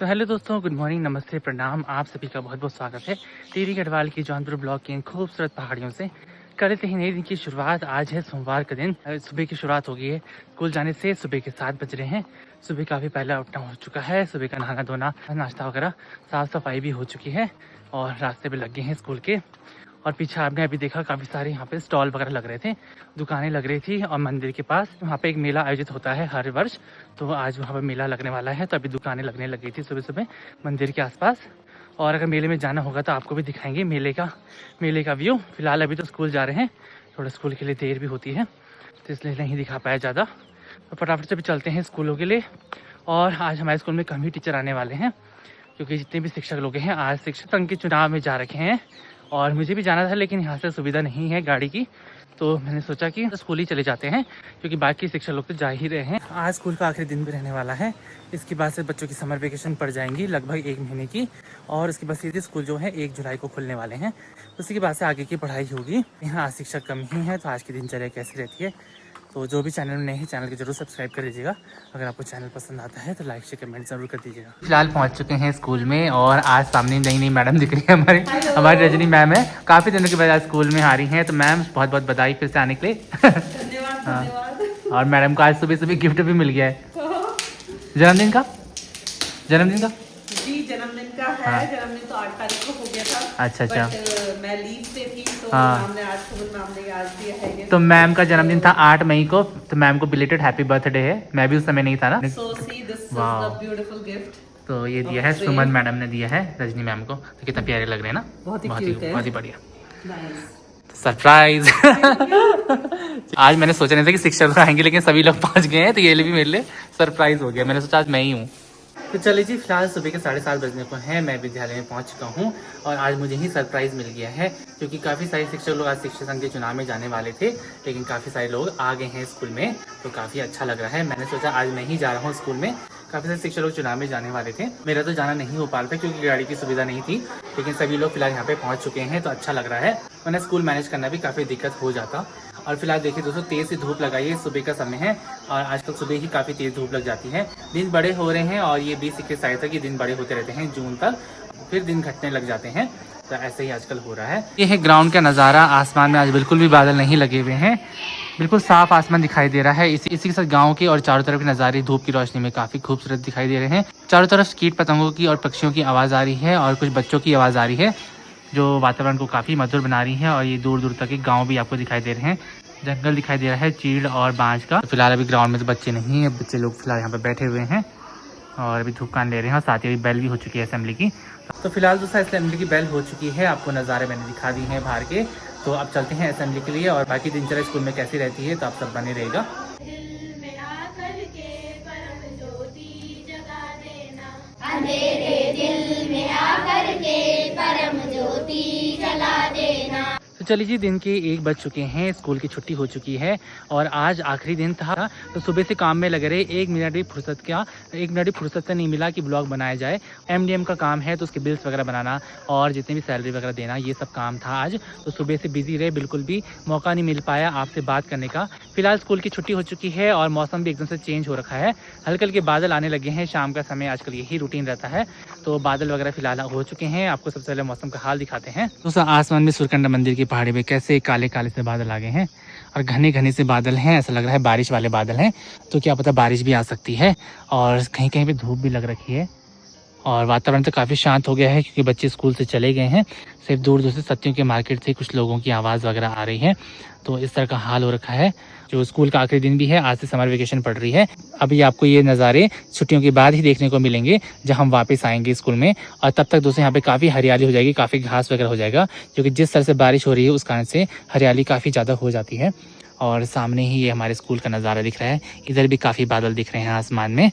तो हेलो दोस्तों, good morning, नमस्ते, प्रणाम। आप सभी का बहुत बहुत स्वागत है टिहरी गढ़वाल की जौनपुर ब्लॉक की इन खूबसूरत पहाड़ियों से। करते हैं नए दिन की शुरुआत। आज है सोमवार का दिन। सुबह की शुरुआत हो गई है। स्कूल जाने से सुबह के 7 बज रहे हैं। सुबह काफ़ी पहला उठना हो चुका है। सुबह का नहाना धोना, नाश्ता वगैरह, साफ़ सफाई भी हो चुकी है और रास्ते पे लग गए हैं स्कूल के। और पीछे आपने अभी देखा काफ़ी सारे यहाँ पे स्टॉल वगैरह लग रहे थे, दुकानें लग रही थी। और मंदिर के पास वहाँ पे एक मेला आयोजित होता है हर वर्ष, तो आज वहाँ पे मेला लगने वाला है। तो अभी दुकानें लगने लग गई थी सुबह सुबह मंदिर के आसपास। और अगर मेले में जाना होगा तो आपको भी दिखाएंगे मेले का व्यू। फिलहाल अभी तो स्कूल जा रहे हैं, थोड़ा स्कूल के लिए देर भी होती है तो इसलिए नहीं दिखा पाया ज़्यादा। तो फटाफट से भी चलते हैं स्कूलों के लिए। और आज हमारे स्कूल में कम ही टीचर आने वाले हैं, क्योंकि जितने भी शिक्षक लोग हैं आज शिक्षक संघ के चुनाव में जा रखे हैं। और मुझे भी जाना था, लेकिन यहाँ से सुविधा नहीं है गाड़ी की, तो मैंने सोचा कि स्कूल ही चले जाते हैं, क्योंकि बाकी शिक्षक लोग तो जा ही रहे हैं। आज स्कूल का आखिरी दिन भी रहने वाला है। इसके बाद से बच्चों की समर वेकेशन पड़ जाएंगी लगभग 1 महीने की। और उसके बाद सीधे स्कूल जो है 1 जुलाई को खुलने वाले हैं। उसी के बाद से आगे की पढ़ाई होगी। यहाँ आज शिक्षक कम ही है, तो आज की दिनचर्या कैसी रहती है। तो जो भी चैनल में नए हैं, चैनल को जरूर सब्सक्राइब कर लीजिएगा। अगर आपको चैनल पसंद आता है तो लाइक शेयर कमेंट जरूर कर दीजिएगा। फिलहाल पहुंच चुके हैं स्कूल में और आज सामने नई नई मैडम दिख रही है हमारी रजनी मैम है। काफ़ी दिनों के बाद आज स्कूल में आ रही हैं, तो मैम बहुत बहुत बधाई फिर से आने के लिए। धन्यवाद। और मैडम को आज सुबह सुबह गिफ्ट भी मिल गया है जन्मदिन का जी, जन्मदिन का है। हाँ। जन्मदिन तो 8 तारीख को हो गया था। अच्छा। मैं लीव पे थी, तो हाँ। हमने आज दिया है। तो मैम का जन्मदिन था 8 मई को, तो मैम को बिलेटेड हैप्पी बर्थडे है। मैं भी उस समय नहीं था ना। So see, this is the beautiful gift. तो ये दिया है सुमन मैडम ने दिया है रजनी मैम को। तो कितना प्यारे लग रहे हैं ना, बहुत ही बढ़िया सरप्राइज। आज मैंने सोचा नहीं था कि शिक्षक लोग आएंगे, लेकिन सभी लोग पहुंच गए हैं, तो ये भी मेरे लिए सरप्राइज हो गया। मैंने सोचा आज मैं ही हूँ। तो चलिए जी, फिलहाल सुबह के 7:30 बजने को है। मैं विद्यालय में पहुंच चुका हूं और आज मुझे ही सरप्राइज़ मिल गया है, क्योंकि काफ़ी सारे शिक्षक लोग आज शिक्षक संघ के चुनाव में जाने वाले थे, लेकिन काफ़ी सारे लोग आ गए हैं स्कूल में, तो काफ़ी अच्छा लग रहा है। मैंने सोचा आज मैं ही जा रहा हूँ स्कूल में। काफ़ी सारे शिक्षक लोग चुनाव में जाने वाले थे। मेरा तो जाना नहीं हो पा रहा था, क्योंकि गाड़ी की सुविधा नहीं थी, लेकिन सभी लोग फिलहाल यहाँ पे पहुँच चुके हैं, तो अच्छा लग रहा है। वरना स्कूल मैनेज करना भी काफ़ी दिक्कत हो जाता। और फिलहाल देखिए दोस्तों, तेज़ सी धूप लगाई है। सुबह का समय है और आजकल सुबह ही काफ़ी तेज़ धूप लग जाती है। दिन बड़े हो रहे हैं और ये 20-21 तक ये दिन बड़े होते रहते हैं, जून तक, फिर दिन घटने लग जाते हैं। तो ऐसे ही आजकल हो रहा है। ये है ग्राउंड का नज़ारा। आसमान में आज बिल्कुल भी बादल नहीं लगे हुए हैं, बिल्कुल साफ आसमान दिखाई दे रहा है। इसी के साथ गांव के और चारों तरफ के नज़ारे धूप की रोशनी में काफ़ी खूबसूरत दिखाई दे रहे हैं। चारों तरफ कीट पतंगों की और पक्षियों की आवाज़ आ रही है और कुछ बच्चों की आवाज़ आ रही है, जो वातावरण को काफ़ी मधुर बना रही है। और ये दूर दूर तक के गाँव भी आपको दिखाई दे रहे हैं। जंगल दिखाई दे रहा है चीड़ और बांझ का। तो फिलहाल अभी ग्राउंड में तो बच्चे नहीं है, बच्चे लोग फिलहाल यहाँ पे बैठे हुए हैं और अभी धूप कान ले रहे हैं। और साथ ही अभी बेल भी हो चुकी है असेंबली की। तो फिलहाल दोस्तों असेंबली की बेल हो चुकी है। आपको नज़ारे मैंने दिखा दी हैं बाहर के। तो अब चलते हैं असेंबली के लिए। और बाकी दिनचर्या स्कूल में कैसी रहती है तो आप सब बने रहेगा। तो चलिए जी, दिन के 1 बज चुके हैं, स्कूल की छुट्टी हो चुकी है और आज आखिरी दिन था। तो सुबह से काम में लगे रहे। 1 मिनट भी फुर्सत से नहीं मिला कि ब्लॉग बनाया जाए। MDM का काम है, तो उसके बिल्स वगैरह बनाना और जितने भी सैलरी वगैरह देना, ये सब काम था आज। तो सुबह से बिजी रहे, बिल्कुल भी मौका नहीं मिल पाया आपसे बात करने का। फिलहाल स्कूल की छुट्टी हो चुकी है और मौसम भी एकदम से चेंज हो रखा है। हल्के हल्के बादल आने लगे हैं। शाम का समय आजकल यही रूटीन रहता है। तो बादल वगैरह फिलहाल हो चुके हैं। आपको सबसे पहले मौसम का हाल दिखाते हैं। दोस्तों, आसमान में सुरकंडा मंदिर की पहाड़ी में कैसे काले काले से बादल आ गए हैं और घने घने से बादल हैं। ऐसा लग रहा है बारिश वाले बादल हैं, तो क्या पता बारिश भी आ सकती है। और कहीं कहीं पे धूप भी लग रखी है और वातावरण तो काफ़ी शांत हो गया है, क्योंकि बच्चे स्कूल से चले गए हैं। सिर्फ दूर दूर से सत्यों के मार्केट से कुछ लोगों की आवाज़ वगैरह आ रही है। तो इस तरह का हाल हो रखा है। जो स्कूल का आखिरी दिन भी है, आज से समर वेकेशन पड़ रही है। अभी आपको ये नज़ारे छुट्टियों के बाद ही देखने को मिलेंगे, जब हम वापस आएंगे स्कूल में। और तब तक दोस्तों यहाँ पे काफ़ी हरियाली हो जाएगी, काफ़ी घास वगैरह हो जाएगा, क्योंकि जिस तरह से बारिश हो रही है उस कारण से हरियाली काफ़ी ज़्यादा हो जाती है। और सामने ही ये हमारे स्कूल का नज़ारा दिख रहा है। इधर भी काफ़ी बादल दिख रहे हैं आसमान में।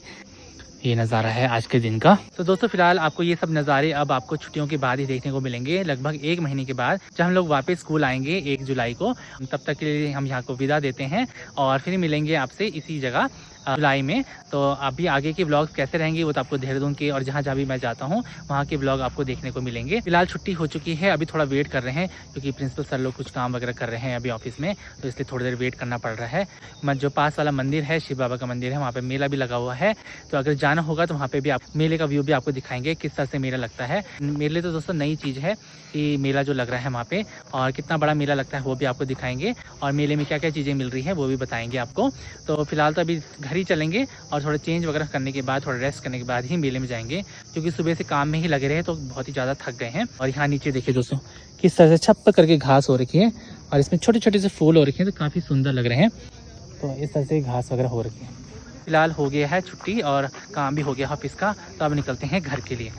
ये नज़ारा है आज के दिन का। तो दोस्तों फिलहाल आपको ये सब नज़ारे अब आपको छुट्टियों के बाद ही देखने को मिलेंगे, लगभग 1 महीने के बाद, जब हम लोग वापस स्कूल आएंगे 1 जुलाई को। तब तक के लिए हम यहाँ को विदा देते हैं और फिर मिलेंगे आपसे इसी जगह जुलाई में। तो अभी आगे के ब्लॉग्स कैसे रहेंगे वो तो आपको देहरादून के और जहाँ जहाँ भी मैं जाता हूँ वहाँ के ब्लॉग आपको देखने को मिलेंगे। फिलहाल छुट्टी हो चुकी है, अभी थोड़ा वेट कर रहे हैं क्योंकि प्रिंसिपल सर लोग कुछ काम वगैरह कर रहे हैं अभी ऑफिस में, तो इसलिए थोड़ी देर वेट करना पड़ रहा है। जो पास वाला मंदिर है, शिव बाबा का मंदिर है, वहाँ पे मेला भी लगा हुआ है, तो अगर जाना होगा तो वहाँ पे भी आप मेले का व्यू भी आपको दिखाएंगे किस तरह से मेला लगता है। मेले तो दोस्तों नई चीज़ है कि मेला जो लग रहा है वहाँ पे, और कितना बड़ा मेला लगता है वो भी आपको दिखाएंगे, और मेले में क्या क्या चीज़ें मिल रही है वो भी बताएंगे आपको। तो फिलहाल तो अभी घर ही चलेंगे और थोड़ा चेंज वगैरह करने के बाद, थोड़ा रेस्ट करने के बाद ही मेले में जाएंगे, क्योंकि सुबह से काम में ही लगे रहे तो बहुत ही ज़्यादा थक गए हैं। और यहाँ नीचे देखिए दोस्तों किस तरह से छप्प करके घास हो रखी है, और इसमें छोटे छोटे से फूल हो रखे हैं, तो काफ़ी सुंदर लग रहे हैं। तो इस तरह से घास वगैरह हो रखी है। फिलहाल हो गया है छुट्टी और काम भी हो गया ऑफिस का, तो अब निकलते हैं घर के लिए।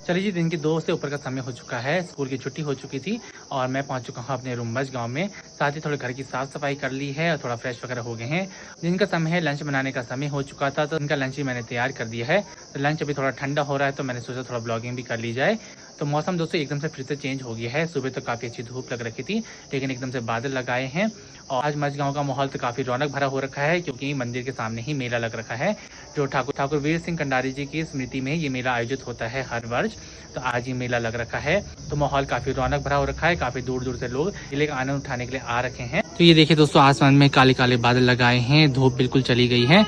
चलिए जी, दिन के 2 से ऊपर का समय हो चुका है, स्कूल की छुट्टी हो चुकी थी और मैं पहुंच चुका हूं अपने रूमबज गांव में। साथ ही थोड़े घर की साफ सफाई कर ली है और थोड़ा फ्रेश वगैरह हो गए हैं। दिन का समय है, लंच बनाने का समय हो चुका था, तो इनका लंच ही मैंने तैयार कर दिया है। तो लंच अभी थोड़ा ठंडा हो रहा है, तो मैंने सोचा थोड़ा ब्लॉगिंग भी कर ली जाए। तो मौसम दोस्तों एकदम से फिर से चेंज हो गया है। सुबह तो काफ़ी अच्छी धूप लग रखी थी, लेकिन एकदम से बादल लगाए हैं। और आज मजगांव का माहौल तो काफ़ी रौनक भरा हो रखा है, क्योंकि मंदिर के सामने ही मेला लग रखा है। जो ठाकुर वीर सिंह कंडारी जी की स्मृति में ये मेला आयोजित होता है हर वर्ष, तो आज ये मेला लग रखा है। तो माहौल काफ़ी रौनक भरा हो रखा है, काफ़ी दूर दूर से लोग मेले का आनंद उठाने के लिए आ रखे हैं। तो ये देखिए दोस्तों, आसमान में काले काले बादल लगाए हैं, धूप बिल्कुल चली गई है।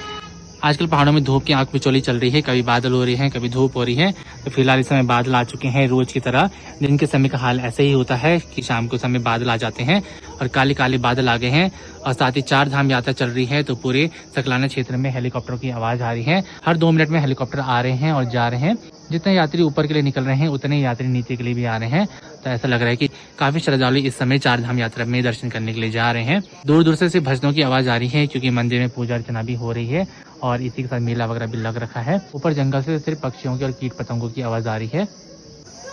आजकल पहाड़ों में धूप की आंख बिचौली चल रही है, कभी बादल हो रही है, कभी धूप हो रही है। तो फिलहाल इस समय बादल आ चुके हैं रोज की तरह। दिन के समय का हाल ऐसे ही होता है कि शाम को समय बादल आ जाते हैं और काले काले बादल आ गए हैं। और साथ ही 4 धाम यात्रा चल रही है, तो पूरे सकलाना क्षेत्र में हेलीकॉप्टर की आवाज आ रही है। हर 2 मिनट में हेलीकॉप्टर आ रहे हैं और जा रहे हैं। जितने यात्री ऊपर के लिए निकल रहे हैं उतने यात्री नीचे के लिए भी आ रहे हैं। तो ऐसा लग रहा है कि काफी श्रद्धालु इस समय 4 धाम यात्रा में दर्शन करने के लिए जा रहे हैं। दूर दूर से भजनों की आवाज आ रही है, क्योंकि मंदिर में पूजा अर्चना भी हो रही है और इसी के साथ मेला वगैरह भी लग रखा है। ऊपर जंगल से सिर्फ पक्षियों की और कीट पतंगों की आवाज आ रही है।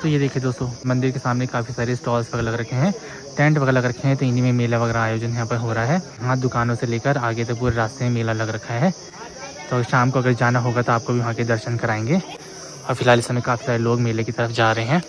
तो ये देखिए दोस्तों, मंदिर के सामने काफ़ी सारे स्टॉल्स वगैरह लग रखे हैं, टेंट वगैरह लग रखे हैं। तो इन्हीं में मेला वगैरह आयोजन यहाँ पर हो रहा है। यहाँ दुकानों से लेकर आगे तक पूरे रास्ते में मेला लग रखा है। तो शाम को अगर जाना होगा तो आपको भी वहाँ के दर्शन कराएंगे। और फिलहाल इस समय काफ़ी सारे लोग मेले की तरफ जा रहे हैं।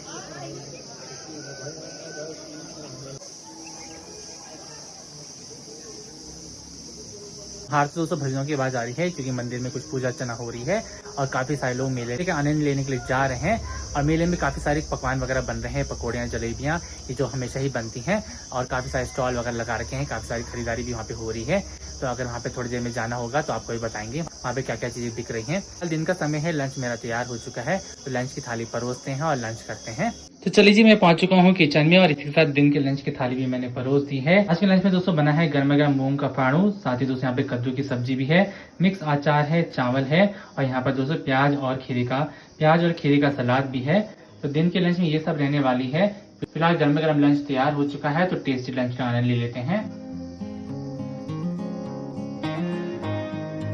बाहर से दोस्तों भजनों की आवाज आ रही है, क्योंकि मंदिर में कुछ पूजा अर्चना हो रही है और काफी सारे लोग मेले के आनंद लेने के लिए जा रहे हैं। और मेले में काफी सारे पकवान वगैरह बन रहे हैं, पकौड़ियाँ, जलेबियाँ, ये जो हमेशा ही बनती हैं। और काफी सारे स्टॉल वगैरह लगा रखे हैं, काफी सारी खरीदारी भी वहाँ पे हो रही है। तो अगर वहाँ पे थोड़ी देर में जाना होगा तो आपको भी बताएंगे वहाँ पे क्या क्या चीजें बिक रही हैं। कल दिन का समय है, लंच मेरा तैयार हो चुका है, तो लंच की थाली परोसते हैं और लंच करते हैं। तो चलिए जी, मैं पहुंच चुका हूँ किचन में और इसके साथ दिन के लंच की थाली भी मैंने परोस दी है। आज के लंच में दोस्तों बना है गर्मा गर्म मूंग का फाड़ू, साथ ही दोस्तों यहाँ पे कद्दू की सब्जी भी है, मिक्स अचार है, चावल है, और यहाँ पर दोस्तों प्याज और खीरे का सलाद भी है। तो दिन के लंच में ये सब रहने वाली है। फिलहाल गर्मा गर्म लंच तैयार हो चुका है, तो टेस्टी लंच का आनंद ले लेते हैं।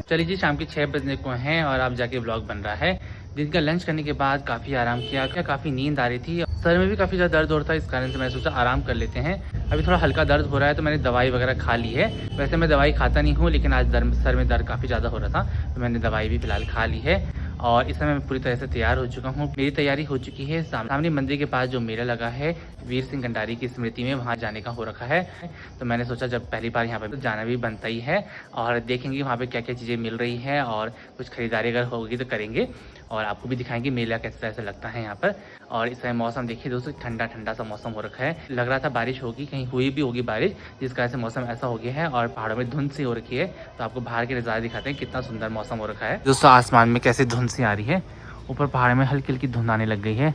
चलिए जी, शाम के 6 बजने को हैं और अब जाके व्लॉग बन रहा है। दिन का लंच करने के बाद काफ़ी आराम किया, काफ़ी नींद आ रही थी, सर में भी काफ़ी ज़्यादा दर्द हो रहा था, इस कारण से मैंने सोचा आराम कर लेते हैं। अभी थोड़ा हल्का दर्द हो रहा है, तो मैंने दवाई वगैरह खा ली है। वैसे मैं दवाई खाता नहीं हूँ, लेकिन आज सर में दर्द काफ़ी ज़्यादा हो रहा था, तो मैंने दवाई भी फिलहाल खा ली है। और इस समय मैं पूरी तरह से तैयार हो चुका हूँ। मेरी तैयारी हो चुकी है। सामने मंदिर के पास जो मेला लगा है वीर सिंह कंडारी की स्मृति में, वहाँ जाने का हो रखा है। तो मैंने सोचा जब पहली बार यहाँ पर, तो जाना भी बनता ही है, और देखेंगे वहाँ पे क्या क्या चीज़ें मिल रही है, और कुछ खरीदारी अगर होगी तो करेंगे, और आपको भी दिखाएंगे मेला कैसे ऐसा लगता है यहाँ पर। और इस समय मौसम देखिए दोस्तों, ठंडा ठंडा सा मौसम हो रखा है। लग रहा था बारिश होगी, कहीं हुई भी होगी बारिश, जिस कारण से मौसम ऐसा हो गया है। और पहाड़ों में धुंध सी हो रखी है, तो आपको बाहर के नज़ारे दिखाते हैं कितना सुंदर मौसम हो रखा है। दोस्तों आसमान में कैसे धुंध सी आ रही है, ऊपर पहाड़ में हल्की हल्की धुंध आने लग गई है।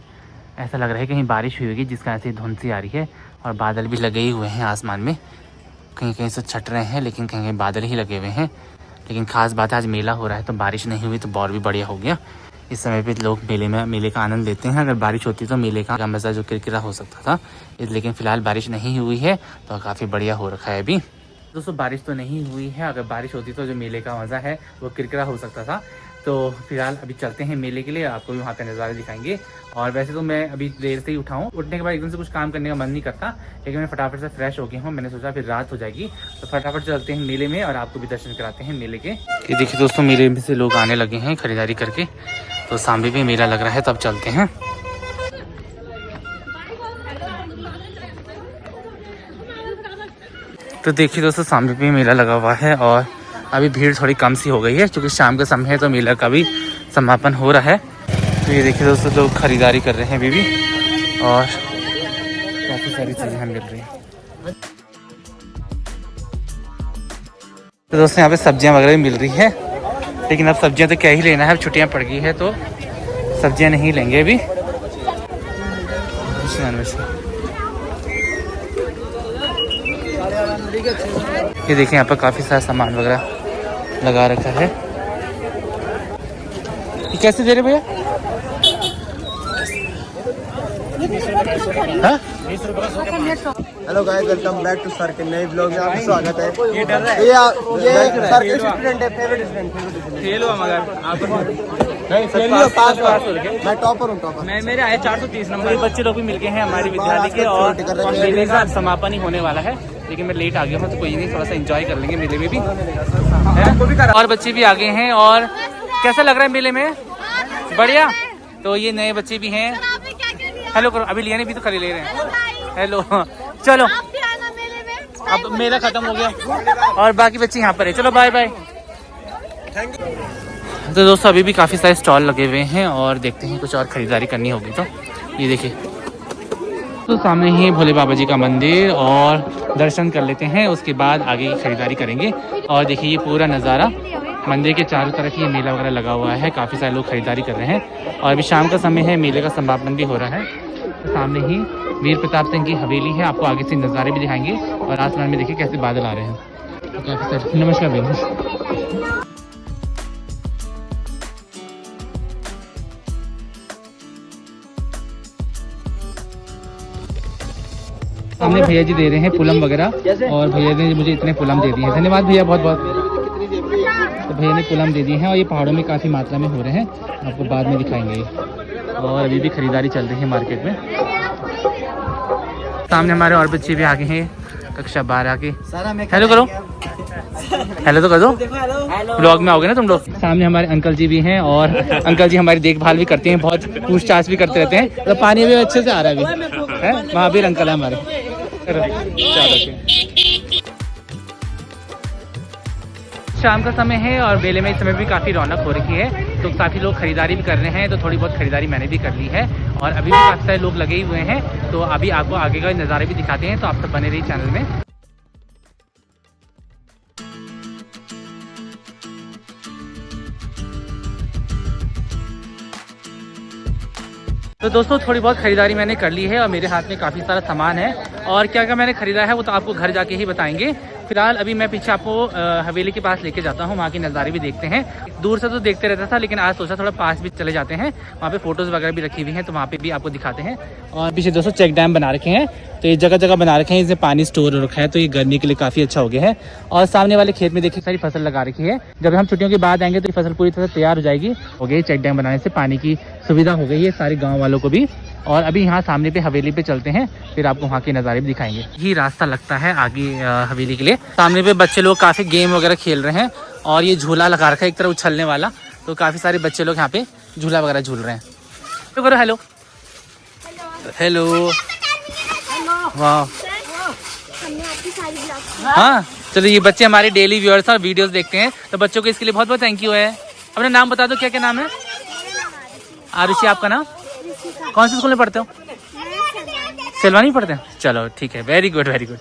ऐसा लग रहा है कहीं बारिश हुई होगी, जिस कारण से धुंध सी आ रही है। और बादल भी लगे ही हुए हैं आसमान में, कहीं कहीं से छट रहे हैं, लेकिन कहीं कहीं बादल ही लगे हुए हैं। लेकिन खास बात है आज मेला हो रहा है, तो बारिश नहीं हुई तो और भी बढ़िया हो गया। इस समय पे लोग मेले का आनंद लेते हैं। अगर बारिश होती तो मेले का मज़ा जो किरकिरा हो सकता था, लेकिन फिलहाल बारिश नहीं हुई है, तो काफ़ी बढ़िया हो रखा है। अभी दोस्तों बारिश तो नहीं हुई है, अगर बारिश होती तो जो मेले का मज़ा है वो किरकिरा हो सकता था। तो फिलहाल अभी चलते हैं मेले के लिए, आपको भी वहाँ का नज़ारे दिखाएंगे। और वैसे तो मैं अभी देर से ही उठा हूँ, उठने के बाद एकदम से कुछ काम करने का मन नहीं करता, लेकिन मैं फटाफट से फ्रेश हो गया हूँ। मैंने सोचा फिर रात हो जाएगी, तो फटाफट चलते हैं मेले में और आपको भी दर्शन कराते हैं मेले के। ये देखिए दोस्तों, मेले में से लोग आने लगे हैं खरीदारी करके, तो सामने भी मेला लग रहा है, तो अब चलते हैं। तो देखिए दोस्तों सामने भी मेला लगा हुआ है और अभी भीड़ थोड़ी कम सी हो गई है क्योंकि शाम का समय है तो मेला का भी समापन हो रहा है। तो ये देखिए दोस्तों लोग खरीदारी कर रहे हैं अभी भी और काफ़ी सारी चीज़ें हमें मिल रही हैं। तो दोस्तों यहाँ पे सब्जियाँ वगैरह भी मिल रही है, लेकिन अब सब्जियाँ तो क्या ही लेना है, अब छुट्टियाँ पड़ गई है तो सब्जियाँ नहीं लेंगे अभी। ये देखिए यहाँ पर काफ़ी सारा सामान वगैरह लगा रखा है। ये कैसे दे रहे भैया? हाँ? Hello guys, welcome back to sir के नए ब्लॉग में आपका स्वागत है। ये सर के स्टूडेंट है, फेवरेट स्टूडेंट। खेलो मगर आप पास मैं टॉपर हूँ, टॉपर। मैं मेरे आए 430 नंबर। ये बच्चे लोग भी मिल गए हैं हमारे विद्यालय के और मेले का समापन ही होने वाला है, लेकिन मैं लेट आ गया हूँ तो कोई नहीं, थोड़ा सा एंजॉय कर लेंगे मेले में भी है। और बच्चे भी आ गए हैं और कैसा लग रहा है मेले में? बढ़िया। तो ये नए बच्चे भी हैं। हेलो करो, अभी लिया नहीं, भी तो खरीद ले रहे हैं। हेलो चलो, अब मेला खत्म हो गया और बाकी बच्चे यहाँ पर है। चलो बाय बाय। तो दोस्तों अभी भी काफ़ी सारे स्टॉल लगे हुए हैं और देखते हैं कुछ और ख़रीदारी करनी होगी तो ये देखिए। तो सामने ही भोले बाबा जी का मंदिर और दर्शन कर लेते हैं, उसके बाद आगे की खरीदारी करेंगे। और देखिए ये पूरा नज़ारा, मंदिर के चारों तरफ ये मेला वगैरह लगा हुआ है, काफ़ी सारे लोग खरीदारी कर रहे हैं और अभी शाम का समय है, मेले का समापन भी हो रहा है। तो सामने ही वीर प्रताप सिंह की हवेली है, आपको आगे से नज़ारे भी दिखाएंगे और आसमान में देखिए कैसे बादल आ रहे हैं। तो काफ़ी सारे नमस्कार भैया। सामने भैया जी दे रहे हैं पुलम वगैरह और भैया ने मुझे इतने पुलम दे दिए हैं, धन्यवाद भैया बहुत बहुत। तो भैया ने पुलम दे दिए हैं और ये पहाड़ों में काफ़ी मात्रा में हो रहे हैं, आपको बाद में दिखाएंगे। और अभी भी खरीदारी चल रही है मार्केट में। सामने हमारे और बच्चे भी आ गए हैं, कक्षा 12 के। हेलो करो, हेलो तो कर दो, ब्लॉग में आओगे ना तुम लोग। सामने हमारे अंकल जी भी हैं और अंकल जी हमारी देखभाल भी करते हैं, बहुत पूछताछ भी करते रहते हैं। तो पानी भी अच्छे से आ रहा है अभी है, महावीर अंकल है हमारे। शाम का समय है और मेले में इस समय भी काफ़ी रौनक हो रही है, तो काफ़ी लोग खरीदारी भी कर रहे हैं। तो थोड़ी बहुत खरीदारी मैंने भी कर ली है और अभी भी काफ़ी सारे लोग लगे हुए हैं। तो अभी आपको आगे का नज़ारे भी दिखाते हैं, तो आप सब बने रहिए चैनल में। तो दोस्तों थोड़ी बहुत खरीदारी मैंने कर ली है और मेरे हाथ में काफ़ी सारा सामान है और क्या क्या मैंने खरीदा है वो तो आपको घर जाके ही बताएंगे। फिलहाल अभी मैं पीछे आपको हवेली के पास लेके जाता हूँ, वहाँ के नज़ारे भी देखते हैं। दूर से तो देखते रहता था, लेकिन आज सोचा थोड़ा पास भी चले जाते हैं, वहाँ पे फोटोज़ वगैरह भी रखी हुई हैं, तो वहाँ पे भी आपको दिखाते हैं। और पीछे दोस्तों चेक डैम बना रखे हैं, तो ये जगह जगह बना रखे हैं, इसमें पानी स्टोर हो रखा है, तो ये गर्मी के लिए काफ़ी अच्छा हो गया है। और सामने वाले खेत में देखिए सारी फसल लगा रखी है, जब हम छुट्टियों के बाद आएंगे तो ये फसल पूरी तरह तैयार हो जाएगी। हो गई चेक डैम बनाने से पानी की सुविधा हो गई है सारे गाँव वालों को भी। और अभी यहाँ सामने पे हवेली पे चलते हैं, फिर आपको वहाँ के नज़ारे भी दिखाएंगे। यही रास्ता लगता है आगे हवेली के लिए। सामने पे बच्चे लोग काफ़ी गेम वगैरह खेल रहे हैं और ये झूला लगा रखा है एक तरह उछलने वाला, तो काफ़ी सारे बच्चे लोग यहाँ पे झूला वगैरह झूल रहे हैं। तो करो हेलो हेलो। वाह हाँ चलो, ये बच्चे हमारे डेली व्यूअर्स और वीडियोस देखते हैं, तो बच्चों को इसके लिए बहुत बहुत थैंक यू है। अपना नाम बता दो, क्या क्या नाम है? आरुषि, आपका नाम? कौन से स्कूल में पढ़ते हो? सेलवानी पढ़ते हैं, चलो ठीक है, वेरी गुड वेरी गुड।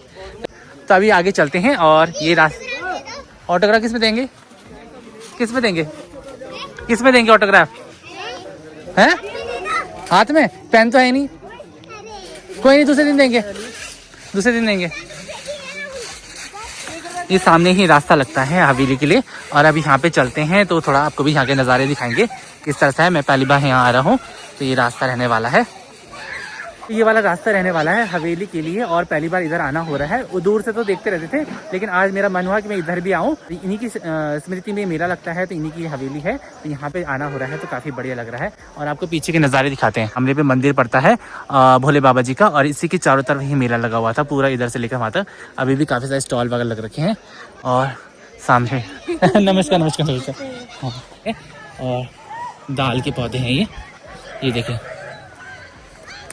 तो अभी आगे चलते हैं और ये रास्ता। ऑटोग्राफ किस में देंगे, किस में देंगे, किस में देंगे ऑटोग्राफ? हैं हाथ में, पेन तो है नहीं, कोई नहीं दूसरे दिन देंगे, दूसरे दिन देंगे। ये सामने ही रास्ता लगता है हवेली के लिए और अभी यहाँ पे चलते हैं, तो थोड़ा आपको भी यहाँ के नज़ारे दिखाएंगे किस तरह से है। मैं पहली बार यहाँ आ रहा हूँ, तो ये रास्ता रहने वाला है, ये वाला रास्ता रहने वाला है हवेली के लिए और पहली बार इधर आना हो रहा है। वो दूर से तो देखते रहते थे, लेकिन आज मेरा मन हुआ कि मैं इधर भी आऊँ। इन्हीं की स्मृति में मेला लगता है, तो इन्हीं की हवेली है, तो यहाँ पे आना हो रहा है, तो काफ़ी बढ़िया लग रहा है। और आपको पीछे के नज़ारे दिखाते हैं। हमने पे मंदिर पड़ता है भोले बाबा जी का और इसी के चारों तरफ ही मेला लगा हुआ था, पूरा इधर से लेकर वहाँ तक। अभी भी काफ़ी सारे स्टॉल वगैरह लग रखे हैं और सामने नमस्कार नमस्कार नमस्कार। और दाल के पौधे हैं ये देखें,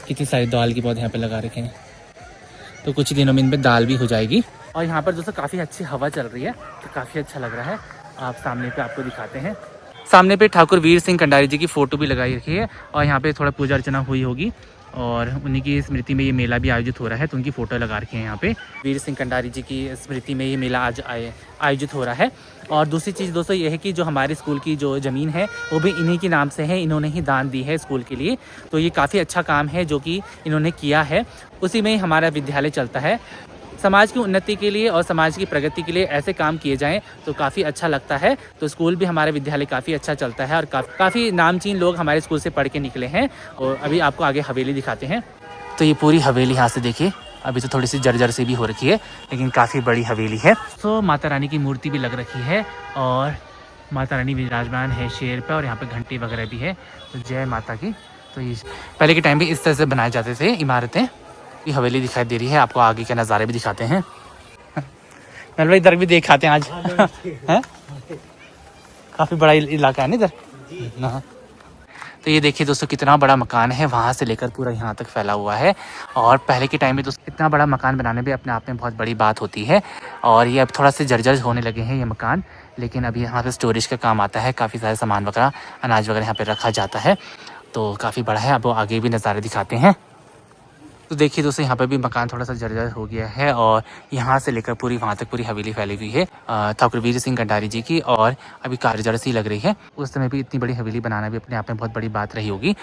कितनी सारी दाल के पौधे यहाँ पे लगा रखे हैं। तो कुछ दिनों में इनमें दाल भी हो जाएगी। और यहाँ पर दोस्तों काफ़ी अच्छी हवा चल रही है, तो काफ़ी अच्छा लग रहा है। आप सामने पे आपको दिखाते हैं। सामने पे ठाकुर वीर सिंह कंडारी जी की फ़ोटो भी लगाई रखी है और यहाँ पे थोड़ा पूजा अर्चना हुई होगी और उन्हीं की स्मृति में ये मेला भी आयोजित हो रहा है, तो उनकी फ़ोटो लगा रखी है यहाँ पे। वीर सिंह कंडारी जी की स्मृति में ये मेला आज आयोजित हो रहा है। और दूसरी चीज़ दोस्तों ये है कि जो हमारे स्कूल की जो ज़मीन है वो भी इन्हीं के नाम से है, इन्होंने ही दान दी है स्कूल के लिए। तो ये काफ़ी अच्छा काम है जो कि इन्होंने किया है, उसी में ही हमारा विद्यालय चलता है। समाज की उन्नति के लिए और समाज की प्रगति के लिए ऐसे काम किए जाएं तो काफ़ी अच्छा लगता है। तो स्कूल भी हमारे विद्यालय काफ़ी अच्छा चलता है और काफ़ी नामचीन लोग हमारे स्कूल से पढ़ के निकले हैं। और अभी आपको आगे हवेली दिखाते हैं। तो ये पूरी हवेली यहाँ से देखिए, अभी तो थोड़ी सी जर्जर सी भी हो रखी है लेकिन काफ़ी बड़ी हवेली है। तो माता रानी की मूर्ति भी लग रखी है और माता रानी विराजमान है शेर पर और यहाँ पर घंटी वगैरह भी है। तो जय माता की। तो ये पहले के टाइम में इस तरह से बनाए जाते थे इमारतें। ये हवेली दिखाई दे रही है, आपको आगे के नज़ारे भी दिखाते हैं। भाई इधर भी दिखाते हैं आज हैं, काफ़ी बड़ा इलाका है ना इधर ना। तो ये देखिए दोस्तों कितना बड़ा मकान है, वहाँ से लेकर पूरा यहाँ तक फैला हुआ है। और पहले के टाइम में दोस्तों इतना बड़ा मकान बनाने भी अपने आप में बहुत बड़ी बात होती है। और ये अब थोड़ा से जर्जर होने लगे हैं ये मकान, लेकिन अभी यहाँ पे स्टोरेज का काम आता है, काफ़ी सारे सामान वगैरह अनाज वगैरह यहाँ पे रखा जाता है। तो काफ़ी बड़ा है। अब वो आगे भी नज़ारे दिखाते हैं। तो देखिए दोस्तों यहाँ पर भी मकान थोड़ा सा जर्जर हो गया है और यहाँ से लेकर पूरी वहाँ तक पूरी हवेली फैली हुई है ठाकुर वीर सिंह कंडारी जी की। और अभी कारगर सी लग रही है। उस समय भी इतनी बड़ी हवेली बनाना भी अपने आप में बहुत बड़ी बात रही होगी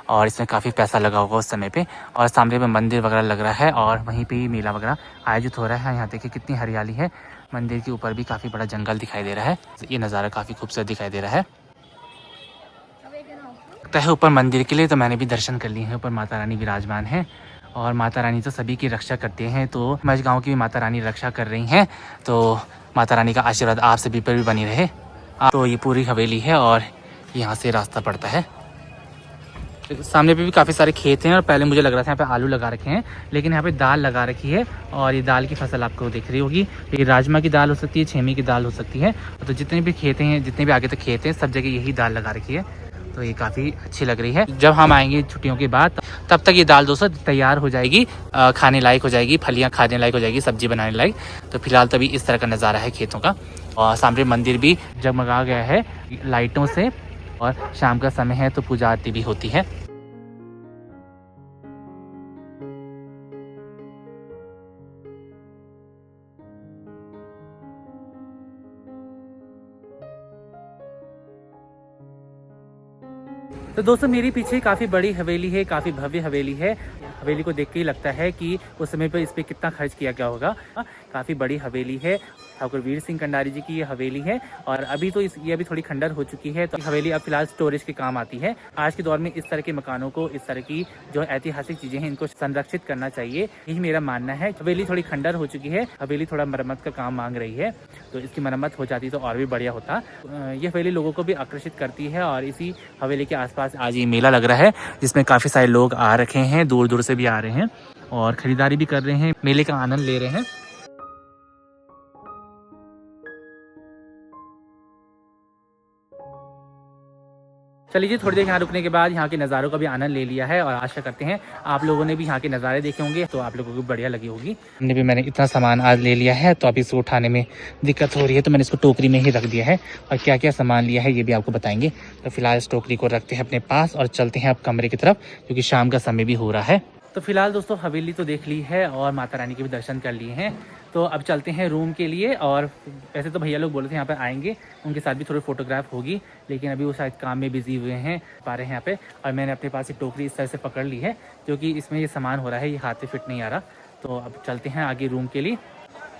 और इसमें काफ़ी पैसा लगा होगा उस समय पे। और सामने में मंदिर वगैरह लग रहा है और वहीं पर ही मेला वगैरह आयोजित हो रहा है। यहाँ देखिए कितनी हरियाली है। मंदिर के ऊपर भी काफ़ी बड़ा जंगल दिखाई दे रहा है। ये नज़ारा काफ़ी खूबसूरत दिखाई दे रहा है। लगता है ऊपर मंदिर के लिए, तो मैंने भी दर्शन कर लिए हैं। ऊपर माता रानी विराजमान है और माता रानी तो सभी की रक्षा करते हैं। तो मझगांव की भी माता रानी रक्षा कर रही हैं। तो माता रानी का आशीर्वाद आप सभी पर भी बनी रहे। तो ये पूरी हवेली है और यहाँ से रास्ता पड़ता है। सामने पे भी काफ़ी सारे खेत हैं और पहले मुझे लग रहा था यहाँ पे आलू लगा रखे हैं, लेकिन यहाँ पे दाल लगा रखी है। और ये दाल की फसल आपको दिख रही होगी। तो ये राजमा की दाल हो सकती है, छेमी की दाल हो सकती है। तो जितने भी खेत हैं, जितने भी आगे तक खेत हैं, सब जगह यही दाल लगा रखी है। तो ये काफ़ी अच्छी लग रही है। जब हम आएंगे छुट्टियों के बाद तब तक ये दाल दोस्तों तैयार हो जाएगी, खाने लायक हो जाएगी, फलियाँ खाने लायक हो जाएगी, सब्जी बनाने लायक। तो फिलहाल तभी इस तरह का नज़ारा है खेतों का। और सामने मंदिर भी जगमगा गया है लाइटों से और शाम का समय है तो पूजा आरती भी होती है। तो दोस्तों मेरे पीछे काफ़ी बड़ी हवेली है, काफ़ी भव्य हवेली है। हवेली को देख के ही लगता है कि उस समय पर इस पर कितना खर्च किया गया होगा। काफ़ी बड़ी हवेली है, ठाकुर वीर सिंह कंडारी जी की ये हवेली है। और अभी तो ये अभी थोड़ी खंडर हो चुकी है, तो हवेली अब फिलहाल स्टोरेज के काम आती है। आज के दौर में इस तरह के मकानों को, इस तरह की जो ऐतिहासिक चीज़ें हैं, इनको संरक्षित करना चाहिए, यही मेरा मानना है। हवेली थोड़ी खंडर हो चुकी है, हवेली थोड़ा मरम्मत का काम मांग रही है, तो इसकी मरम्मत हो जाती तो और भी बढ़िया होता। ये हवेली लोगों को भी आकर्षित करती है और इसी हवेली के आसपास आज ये मेला लग रहा है, जिसमें काफ़ी सारे लोग आ रखे हैं, दूर दूर से भी आ रहे हैं और ख़रीदारी भी कर रहे हैं, मेले का आनंद ले रहे हैं। चलिए थोड़ी देर यहाँ रुकने के बाद यहाँ के नज़ारों का भी आनंद ले लिया है और आशा करते हैं आप लोगों ने भी यहाँ के नज़ारे देखे होंगे, तो आप लोगों को बढ़िया लगी होगी। मैंने इतना सामान आज ले लिया है, तो अभी इसको उठाने में दिक्कत हो रही है, तो मैंने इसको टोकरी में ही रख दिया है। और क्या क्या सामान लिया है ये भी आपको बताएंगे। तो फिलहाल इस टोकरी को रखते हैं अपने पास और चलते हैं अब कमरे की तरफ, क्योंकि शाम का समय भी हो रहा है। तो फिलहाल दोस्तों हवेली तो देख ली है और माता रानी के भी दर्शन कर लिए हैं, तो अब चलते हैं रूम के लिए। और वैसे तो भैया लोग बोले थे यहाँ पर आएंगे, उनके साथ भी थोड़ी फोटोग्राफ होगी, लेकिन अभी वो शायद काम में बिजी हुए हैं, पा रहे हैं यहाँ पे। और मैंने अपने पास एक टोकरी इस तरह से पकड़ ली है, क्योंकि इसमें ये सामान हो रहा है, ये हाथ से फिट नहीं आ रहा। तो अब चलते हैं आगे रूम के लिए।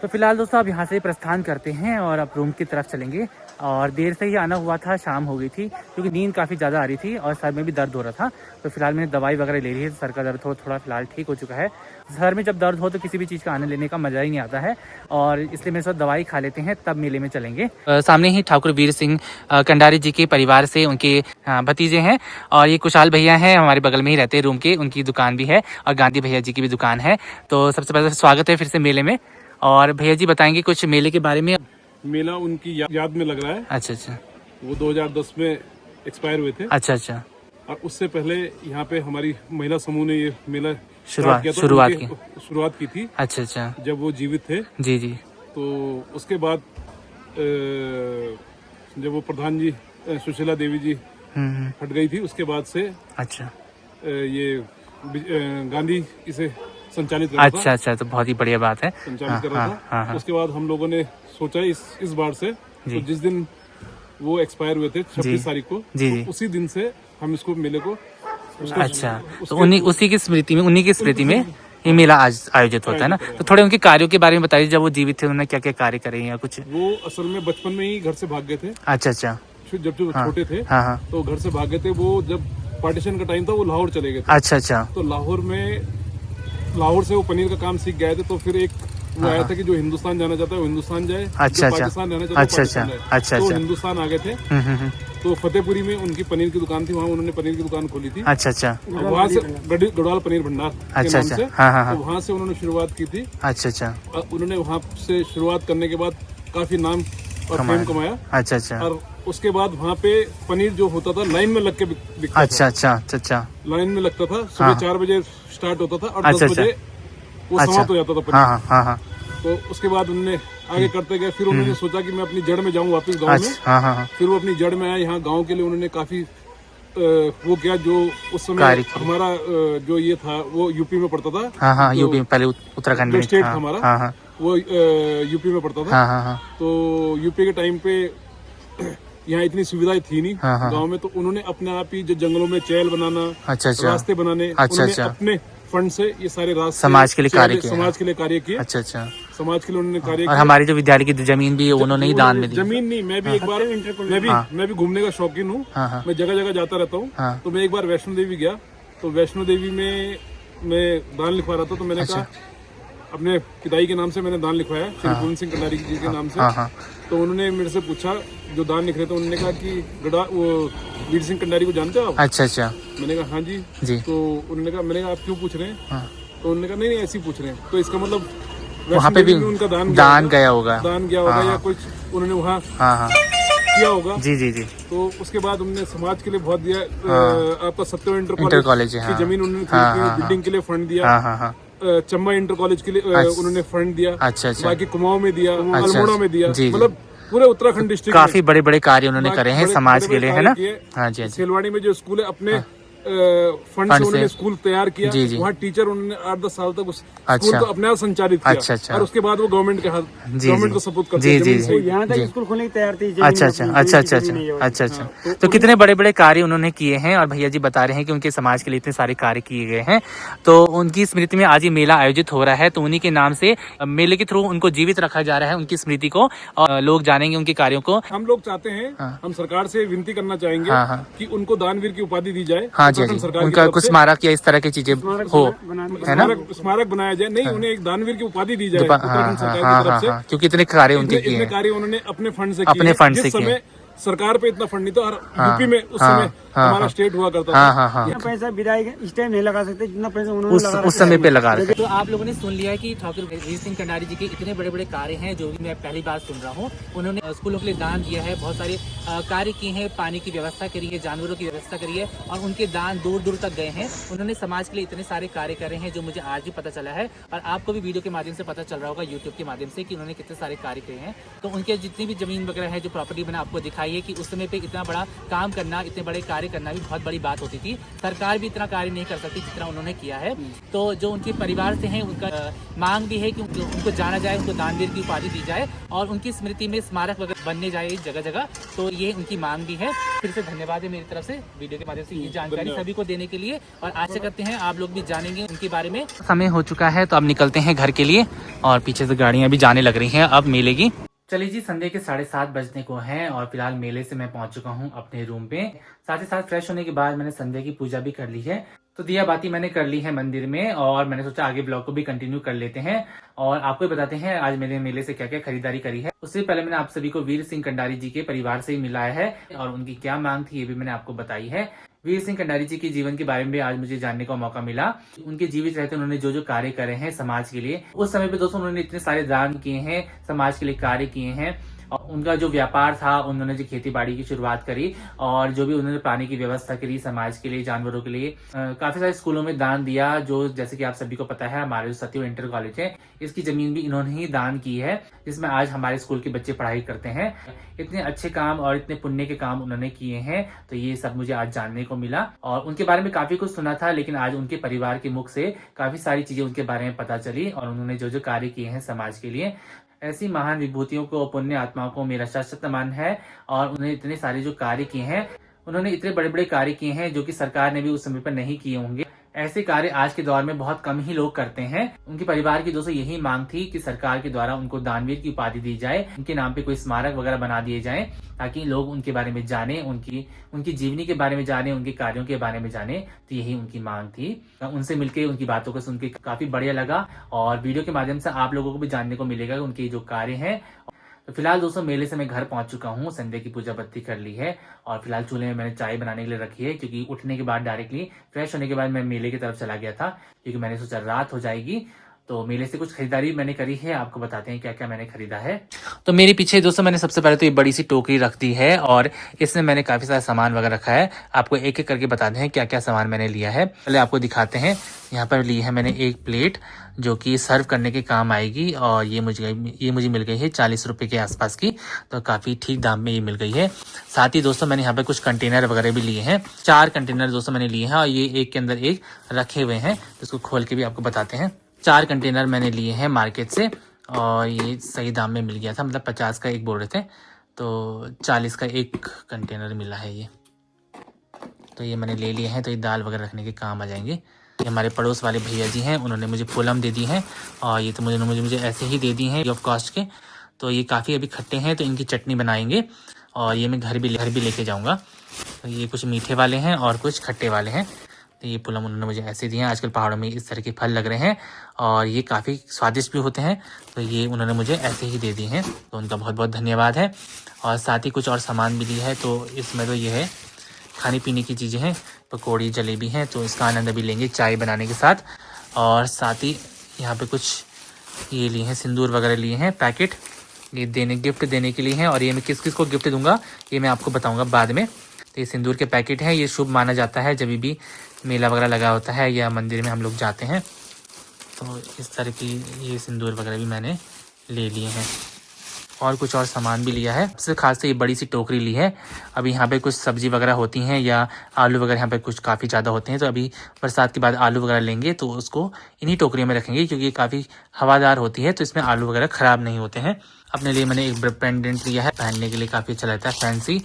तो फिलहाल दोस्तों अब यहाँ से प्रस्थान करते हैं और अब रूम की तरफ चलेंगे। और देर से ही आना हुआ था, शाम हो गई थी, क्योंकि नींद काफ़ी ज़्यादा आ रही थी और सर में भी दर्द हो रहा था। तो फिलहाल मैंने दवाई वगैरह ले ली है, सर का दर्द थोड़ा फिलहाल ठीक हो चुका है। सर में जब दर्द हो तो किसी भी चीज़ का आनंद लेने का मज़ा ही नहीं आता है, और इसलिए मेरे साथ दवाई खा लेते हैं, तब मेले में चलेंगे। सामने ही ठाकुर वीर सिंह कंडारी जी के परिवार से उनके भतीजे हैं, और ये कुशाल भैया हैं, हमारे बगल में ही रहते हैं रूम के, उनकी दुकान भी है, और गांधी भैया जी की भी दुकान है। तो सबसे पहले स्वागत है फिर से मेले में। और भैया जी बताएंगे कुछ मेले के बारे में। मेला उनकी याद में लग रहा है। अच्छा। वो 2010 में एक्सपायर हुए थे। अच्छा। और उससे पहले यहाँ पे हमारी महिला समूह ने ये मेला शुरुआत किया था, शुरुआत उनके की। शुरुआत की थी अच्छा अच्छा। जब वो जीवित थे। जी जी। तो उसके बाद जब वो प्रधान जी सुशीला देवी जी हट गई थी, उसके बाद से अच्छा ये गांधी इसे संचालित कर रहा था। अच्छा अच्छा, तो बहुत ही बढ़िया बात है। संचालित कर रहा था। उसके बाद हम लोगों ने सोचा इस बार से, तो जिस दिन वो एक्सपायर हुए थे 26 तारीख को, जी तो उसी दिन से हम इसको मेले को अच्छा, तो उसी की स्मृति में, उन्हीं की स्मृति में ये मेला आज आयोजित होता है ना। तो थोड़े उनके कार्यों के बारे में बताइए, जब वो जीवित थे उन्होंने क्या क्या कार्य करे या कुछ। वो असल में बचपन में ही घर से भाग गए थे। अच्छा अच्छा। जब छोटे थे हाँ तो घर से भाग गए थे। वो जब पार्टीशन का टाइम था वो लाहौर चले गए थे। अच्छा अच्छा। तो लाहौर से वो पनीर का काम सीख गए थे। तो फिर एक वो आया था कि जो हिंदुस्तान जाना चाहता है वो हिंदुस्तान जाए, अच्छा जो पाकिस्तान जाना चाहता है वो पाकिस्तान जाए। अच्छा तो अच्छा। हिंदुस्तान आ गए थे। तो फतेहपुरी में उनकी पनीर की दुकान थी, वहाँ उन्होंने पनीर की दुकान खोली थी। अच्छा अच्छा। वहाँ से गढ़वाल पनीर भंडार के नाम से, तो वहाँ से उन्होंने शुरुआत की थी। अच्छा अच्छा। उन्होंने वहाँ से शुरुआत करने के बाद काफी नाम और फेम कमाया। अच्छा अच्छा। और उसके बाद वहाँ पे पनीर जो होता था लाइन में लग के बिकता था। अच्छा अच्छा अच्छा। लाइन में लगता था, सुबह 4 बजे स्टार्ट होता था और 10 बजे वो समाप्त हो जाता था पनीर। हाँ हाँ हाँ। तो उसके बाद उन्होंने आगे करते गए। फिर उन्होंने सोचा कि मैं अपनी जड़ में जाऊं वापस गांव में। हाँ हाँ। फिर वो अपनी जड़ में आए। यहाँ गांव के लिए उन्होंने काफी वो किया। जो उस समय हमारा जो ये था वो यूपी में पड़ता था। हाँ हाँ, यूपी में, पहले उत्तराखंड में स्टेट था हमारा। हाँ हाँ, वो यूपी में पड़ता था। हाँ हाँ हाँ। तो यूपी के टाइम पे यहाँ इतनी सुविधाएं थी नहीं गांव में। तो उन्होंने अपने आप ही जो जंगलों में चैल बनाना, अच्छा अच्छा, रास्ते बनाने, उन्होंने अपने फंड से ये सारे रास्ते समाज के लिए कार्य किए। समाज के लिए कार्य किए। अच्छा अच्छा। समाज के लिए उन्होंने कार्य और किया। हमारी जो विद्यालय की जमीन भी उन्होंने ही दान में दी। जमीन नहीं, मैं भी एक बार मैं भी घूमने का शौकीन हूँ। मैं जगह जगह जाता रहता हूँ। तो मैं एक बार वैष्णो देवी गया। तो वैष्णो देवी में मैं दान लिखवा रहा था। तो मैंने कहा अपने पिताई के नाम से मैंने दान लिखवाया, श्री गोविंद सिंह कंडारी जी के नाम से। तो उन्होंने मेरे से पूछा, जो दान लिख रहे थे, उन्होंने कहा कि वो वीर सिंह कंडारी को जानते हो आप? अच्छा अच्छा। मैंने कहा हाँ जी। तो उन्होंने कहा, मैंने कहा आप क्यों पूछ रहे हैं? तो उन्होंने कहा नहीं ऐसे ही पूछ रहे हैं। तो इसका मतलब वहाँ पे भी उनका दान गया होगा या कुछ उन्होंने वहाँ किया होगा। जी जी जी। तो उसके बाद उन्होंने समाज के लिए बहुत दिया। आपका सत्यो इंटर कॉलेज की जमीन उन्होंने बिल्डिंग के लिए फंड दिया। चंबा इंटर कॉलेज के लिए उन्होंने फंड दिया। अच्छा अच्छा। बाकी कुमाऊं में दिया, अल्मोड़ा में दिया। मतलब पूरे उत्तराखंड डिस्ट्रिक्ट काफी बड़े बड़े कार्य उन्होंने करे हैं समाज के लिए, है ना। हाँ जी। सेलवाड़ी में जो स्कूल है, अपने फंड से उन्होंने स्कूल तैयार किया। वहाँ टीचर उन्होंने 8-10 साल तक उस स्कूल को अपने आप संचालित किया। अच्छा अच्छा। और उसके बाद वो गवर्नमेंट के हाथ, गवर्नमेंट को सपोर्ट करते हैं। यहाँ तक स्कूल खोलने की तैयार थी। अच्छा अच्छा अच्छा अच्छा अच्छा अच्छा। तो कितने बड़े बड़े कार्य उन्होंने किए हैं। और भैया जी बता रहे हैं कि उनके समाज के लिए इतने सारे कार्य किए गए हैं। तो उनकी स्मृति में आज ये मेला आयोजित हो रहा है। तो उन्हीं के नाम से मेले के थ्रू उनको जीवित रखा जा रहा है, उनकी स्मृति को, और लोग जानेंगे उनके कार्यों को। हम लोग चाहते हैं, हम सरकार से विनती करना चाहेंगे कि उनको दानवीर की उपाधि दी जाए। हाँ जी, उनका कुछ स्मारक या इस तरह की चीजें हो, है ना। स्मारक बनाया जाए, नहीं उन्हें एक दानवीर की उपाधि दी जाए उत्तराखंड सरकार की तरफ से। क्योंकि इतने कार्य उनके किए हैं। कार्य उन्होंने अपने फंड से किए। सरकार पे इतना फंड नहीं था। और यूपी में उस समय हमारा स्टेट हुआ करता था। इतना पैसा विधायक इस टाइम नहीं लगा सकते जितना पैसा उन्होंने उस समय पे लगा रहे थे। तो आप लोगों ने सुन लिया कि ठाकुर वीर सिंह कंडारी जी के इतने बड़े बड़े कार्य हैं, जो भी मैं पहली बार सुन रहा हूँ। उन्होंने स्कूलों के लिए दान दिया है, बहुत सारे कार्य किए हैं, पानी की व्यवस्था करी है, जानवरों की व्यवस्था करी है, और उनके दान दूर दूर तक गए हैं। उन्होंने समाज के लिए इतने सारे कार्य करे हैं, जो मुझे आज भी पता चला है। और आपको भी वीडियो के माध्यम से पता चल रहा होगा, यूट्यूब के माध्यम से, कि उन्होंने कितने सारे कार्य किए हैं। तो उनके जितनी भी जमीन वगैरह है, जो प्रॉपर्टी मैंने आपको दिखाई है, कि उस समय पे इतना बड़ा काम करना, इतने बड़े कार्य करना भी बहुत बड़ी बात होती थी। सरकार भी इतना कार्य नहीं कर सकती जितना उन्होंने किया है। तो जो उनके परिवार से हैं, उनका मांग भी है कि उनको जाना जाए, उनको दानवीर की उपाधि दी जाए, और उनकी स्मृति में स्मारक वगैरह बनने जाए जगह जगह। तो ये उनकी मांग भी है। फिर से धन्यवाद है मेरी तरफ से वीडियो के माध्यम से ये जानकारी सभी को देने के लिए, और आशा करते हैं आप लोग भी जानेंगे उनके बारे में। समय हो चुका है, तो अब निकलते हैं घर के लिए, और पीछे से गाड़ियां भी जाने लग रही हैं अब मेले की। चलिए जी, संडे के 7:30 बजने को हैं, और फिलहाल मेले से मैं पहुंच चुका हूं अपने रूम पे। साथ ही साथ फ्रेश होने के बाद मैंने संडे की पूजा भी कर ली है। तो दिया बाती मैंने कर ली है मंदिर में, और मैंने सोचा आगे ब्लॉग को भी कंटिन्यू कर लेते हैं, और आपको बताते हैं आज मैंने मेले से क्या क्या खरीदारी करी है। उससे पहले मैंने आप सभी को वीर सिंह कंडारी जी के परिवार से ही मिलाया है, और उनकी क्या मांग थी ये भी मैंने आपको बताई है। वीर सिंह कंडारी जी के जीवन के बारे में आज मुझे जानने का मौका मिला। उनके जीवित रहते उन्होंने जो जो कार्य करे हैं समाज के लिए, उस समय पे दोस्तों उन्होंने इतने सारे दान किए हैं, समाज के लिए कार्य किए हैं। और उनका जो व्यापार था, उन्होंने जो खेती बाड़ी की शुरुआत करी और जो भी उन्होंने पानी की व्यवस्था करी समाज के लिए, जानवरों के लिए, काफी सारे स्कूलों में दान दिया। जो जैसे कि आप सभी को पता है, हमारे जो सत्यु इंटर कॉलेज है, इसकी जमीन भी इन्होंने ही दान की है, जिसमें आज हमारे स्कूल के बच्चे पढ़ाई करते हैं। इतने अच्छे काम और इतने पुण्य के काम उन्होंने किए हैं, तो ये सब मुझे आज जानने को मिला। और उनके बारे में काफी कुछ सुना था, लेकिन आज उनके परिवार के मुख से काफी सारी चीजें उनके बारे में पता चली और उन्होंने जो जो कार्य किए हैं समाज के लिए। ऐसी महान विभूतियों को, पुण्य आत्माओं को मेरा शाश्वत नमन है। और उन्होंने इतने सारे जो कार्य किए हैं, उन्होंने इतने बड़े बड़े कार्य किए हैं जो कि सरकार ने भी उस समय पर नहीं किए होंगे। ऐसे कार्य आज के दौर में बहुत कम ही लोग करते हैं। उनके परिवार की दोस्तों यही मांग थी कि सरकार के द्वारा उनको दानवीर की उपाधि दी जाए, उनके नाम पे कोई स्मारक वगैरह बना दिए जाए, ताकि लोग उनके बारे में जाने, उनकी जीवनी के बारे में जाने, उनके कार्यों के बारे में जाने। तो यही उनकी मांग थी। उनसे मिलकर, उनकी बातों को सुन के काफी बढ़िया लगा और वीडियो के माध्यम से आप लोगों को भी जानने को मिलेगा उनके जो कार्य हैं। तो फिलहाल दोस्तों, मेले से मैं घर पहुंच चुका हूं, संडे की पूजा बत्ती कर ली है और फिलहाल चूल्हे में मैंने चाय बनाने के लिए रखी है, क्योंकि उठने के बाद डायरेक्टली फ्रेश होने के बाद मैं मेले की तरफ चला गया था, क्योंकि मैंने सोचा रात हो जाएगी। तो मेले से कुछ खरीदारी मैंने करी है, आपको बताते हैं क्या क्या मैंने खरीदा है। तो मेरे पीछे दोस्तों मैंने सबसे पहले तो ये बड़ी सी टोकरी रख दी है और इसमें मैंने काफी सारा सामान वगैरह रखा है। आपको एक एक करके बताते हैं क्या क्या सामान मैंने लिया है। पहले आपको दिखाते हैं, यहाँ पर ली है मैंने एक प्लेट जो कि सर्व करने के काम आएगी और ये मुझे मिल गई है 40 रुपए के आसपास की, तो काफी ठीक दाम में ये मिल गई है। साथ ही दोस्तों मैंने यहाँ पे कुछ कंटेनर वगैरह भी लिए हैं, 4 कंटेनर दोस्तों मैंने लिए हैं और ये एक के अंदर एक रखे हुए हैं, इसको खोल के भी आपको बताते हैं। 4 कंटेनर मैंने लिए हैं मार्केट से और ये सही दाम में मिल गया था, मतलब 50 का एक बोल रहे थे, तो 40 का एक कंटेनर मिला है ये। तो ये मैंने ले लिए हैं, तो ये दाल वगैरह रखने के काम आ जाएंगे। ये हमारे पड़ोस वाले भैया जी हैं, उन्होंने मुझे फूलम दे दी हैं और ये तो मुझे ऐसे ही दे दी हैं ऑफ कॉस्ट के। तो ये काफ़ी अभी खट्टे हैं, तो इनकी चटनी बनाएंगे और ये मैं घर भी लेके जाऊँगा। तो ये कुछ मीठे वाले हैं और कुछ खट्टे वाले हैं। तो ये फूलम उन्होंने मुझे ऐसे दिए हैं। आजकल पहाड़ों में इस तरह के फल लग रहे हैं और ये काफ़ी स्वादिष्ट भी होते हैं, तो ये उन्होंने मुझे ऐसे ही दे दिए हैं, तो उनका बहुत बहुत धन्यवाद है। और साथ ही कुछ और सामान भी लिया है, तो इसमें तो ये है खाने पीने की चीज़ें हैं, पकौड़ी जलेबी हैं, तो इसका आनंद अभी लेंगे चाय बनाने के साथ। और साथ ही यहाँ पे कुछ ये लिए हैं, सिंदूर वगैरह लिए हैं पैकेट, ये गिफ्ट देने के लिए हैं। और ये मैं किस किस को गिफ्ट दूंगा ये मैं आपको बताऊंगा बाद में। तो ये सिंदूर के पैकेट हैं, ये शुभ माना जाता है जब भी मेला वगैरह लगा होता है या मंदिर में हम लोग जाते हैं, तो इस तरह की ये सिंदूर वगैरह भी मैंने ले लिए हैं। और कुछ और सामान भी लिया है। सबसे खास तो ये बड़ी सी टोकरी ली है। अभी यहाँ पे कुछ सब्जी वगैरह होती हैं या आलू वगैरह यहाँ पे कुछ काफ़ी ज़्यादा होते हैं, तो अभी बरसात के बाद आलू वगैरह लेंगे तो उसको इन्हीं टोकरियों में रखेंगे, क्योंकि ये काफ़ी हवादार होती है, तो इसमें आलू वगैरह ख़राब नहीं होते हैं। अपने लिए मैंने एक पेंडेंट लिया है, पहनने के लिए काफ़ी अच्छा लगता है, फैंसी।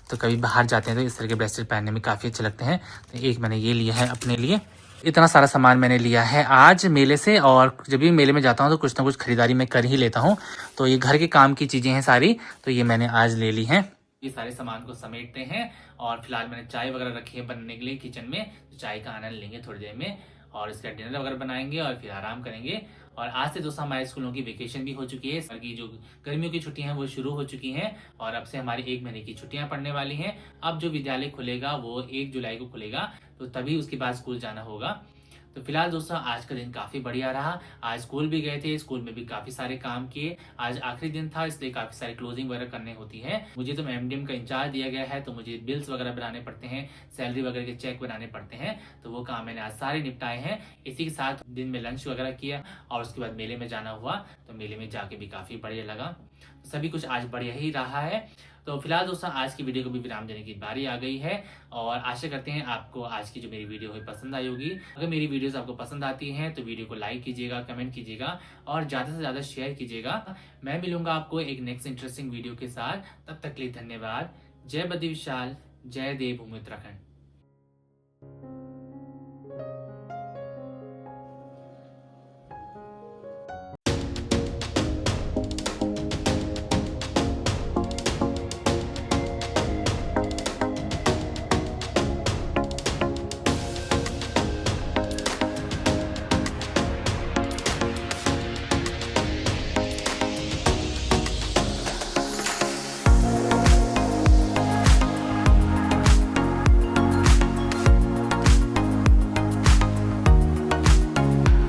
तो कभी बाहर जाते हैं तो इस तरह के ब्रेसलेट पहनने में काफ़ी अच्छे लगते हैं, तो एक मैंने ये लिया है अपने लिए। इतना सारा सामान मैंने लिया है आज मेले से, और जब भी मेले में जाता हूँ तो कुछ ना कुछ खरीदारी मैं कर ही लेता हूँ। तो ये घर के काम की चीज़ें हैं सारी, तो ये मैंने आज ले ली हैं। ये सारे सामान को समेटते हैं और फिलहाल मैंने चाय वगैरह रखी है बनने के लिए किचन में, तो चाय का आनंद लेंगे थोड़ी देर में और इसका डिनर वगैरह बनाएंगे और फिर आराम करेंगे। और आज से दोस्तों हमारे स्कूलों की वेकेशन भी हो चुकी है, सर की जो गर्मियों की छुट्टियां हैं वो शुरू हो चुकी हैं और अब से हमारी 1 महीने की छुट्टियां पड़ने वाली हैं। अब जो विद्यालय खुलेगा वो 1 जुलाई को खुलेगा, तो तभी उसके बाद स्कूल जाना होगा। तो फिलहाल दोस्तों आज का दिन काफी बढ़िया रहा। आज स्कूल भी गए थे, स्कूल में भी काफी सारे काम किए। आज आखिरी दिन था, इसलिए काफी सारी क्लोजिंग वगैरह करनी होती है। मुझे तो एमडीएम का इंचार्ज दिया गया है, तो मुझे बिल्स वगैरह बनाने पड़ते हैं, सैलरी वगैरह के चेक बनाने पड़ते हैं, तो वो काम मैंने आज सारे निपटाए हैं। इसी के साथ दिन में लंच वगैरह किया और उसके बाद मेले में जाना हुआ, तो मेले में जाके भी काफी बढ़िया लगा। सभी कुछ आज बढ़िया ही रहा है। तो फिलहाल दोस्तों आज की वीडियो को भी विराम देने की बारी आ गई है और आशा करते हैं आपको आज की जो मेरी वीडियो है पसंद आई होगी। अगर मेरी वीडियोस आपको पसंद आती हैं तो वीडियो को लाइक कीजिएगा, कमेंट कीजिएगा और ज़्यादा से ज़्यादा शेयर कीजिएगा। मैं मिलूंगा आपको एक नेक्स्ट इंटरेस्टिंग वीडियो के साथ, तब तक के लिए धन्यवाद। जय बद्री विशाल, जय देवभूमि उत्तराखंड।